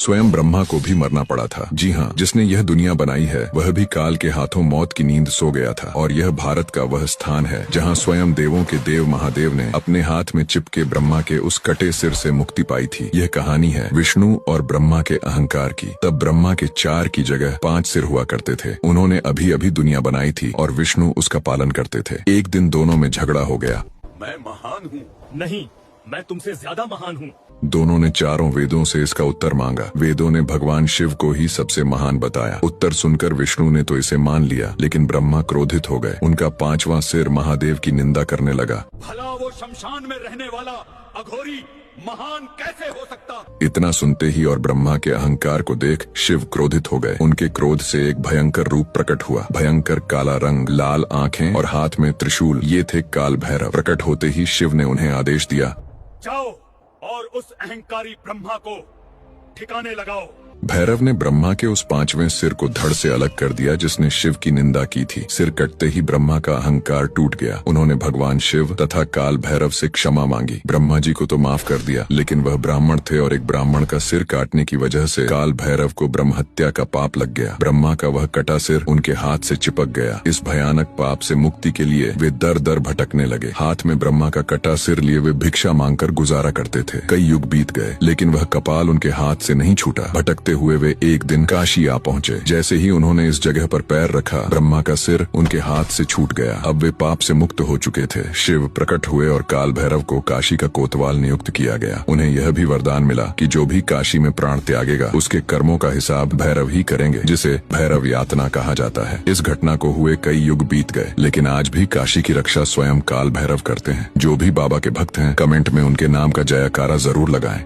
स्वयं ब्रह्मा को भी मरना पड़ा था। जी हाँ, जिसने यह दुनिया बनाई है वह भी काल के हाथों मौत की नींद सो गया था। और यह भारत का वह स्थान है जहाँ स्वयं देवों के देव महादेव ने अपने हाथ में चिपके ब्रह्मा के उस कटे सिर से मुक्ति पाई थी। यह कहानी है विष्णु और ब्रह्मा के अहंकार की। तब ब्रह्मा के 4 की जगह 5 सिर हुआ करते थे। उन्होंने अभी अभी दुनिया बनाई थी और विष्णु उसका पालन करते थे। एक दिन दोनों में झगड़ा हो गया। मैं महान हूँ। नहीं, मैं तुमसे ज्यादा महान हूँ। दोनों ने चारों वेदों से इसका उत्तर मांगा। वेदों ने भगवान शिव को ही सबसे महान बताया। उत्तर सुनकर विष्णु ने तो इसे मान लिया, लेकिन ब्रह्मा क्रोधित हो गए। उनका 5वां सिर महादेव की निंदा करने लगा। भला वो शमशान में रहने वाला अघोरी महान कैसे हो सकता? इतना सुनते ही और ब्रह्मा के अहंकार को देख शिव क्रोधित हो गए। उनके क्रोध से एक भयंकर रूप प्रकट हुआ। भयंकर काला रंग, लाल आंखें और हाथ में त्रिशूल। ये थे काल भैरव। प्रकट होते ही शिव ने उन्हें आदेश दिया, जाओ और उस अहंकारी ब्रह्मा को ठिकाने लगाओ। भैरव ने ब्रह्मा के उस 5वें सिर को धड़ से अलग कर दिया जिसने शिव की निंदा की थी। सिर कटते ही ब्रह्मा का अहंकार टूट गया। उन्होंने भगवान शिव तथा काल भैरव से क्षमा मांगी। ब्रह्मा जी को तो माफ कर दिया, लेकिन वह ब्राह्मण थे और एक ब्राह्मण का सिर काटने की वजह से काल भैरव को ब्रह्म हत्या का पाप लग गया। ब्रह्मा का वह कटा सिर उनके हाथ से चिपक गया। इस भयानक पाप से मुक्ति के लिए वे दर दर भटकने लगे। हाथ में ब्रह्मा का कटा सिर लिए वे भिक्षा मांगकर गुजारा करते थे। कई युग बीत गए, लेकिन वह कपाल उनके हाथ से नहीं छूटा। भटकते हुए वे एक दिन काशी आ पहुँचे। जैसे ही उन्होंने इस जगह पर पैर रखा, ब्रह्मा का सिर उनके हाथ से छूट गया। अब वे पाप से मुक्त हो चुके थे। शिव प्रकट हुए और काल भैरव को काशी का कोतवाल नियुक्त किया गया। उन्हें यह भी वरदान मिला कि जो भी काशी में प्राण त्यागेगा उसके कर्मों का हिसाब भैरव ही करेंगे, जिसे भैरव यातना कहा जाता है। इस घटना को हुए कई युग बीत गए, लेकिन आज भी काशी की रक्षा स्वयं काल भैरव करते हैं। जो भी बाबा के भक्त हैं, कमेंट में उनके नाम का जयकारा जरूर लगाएं।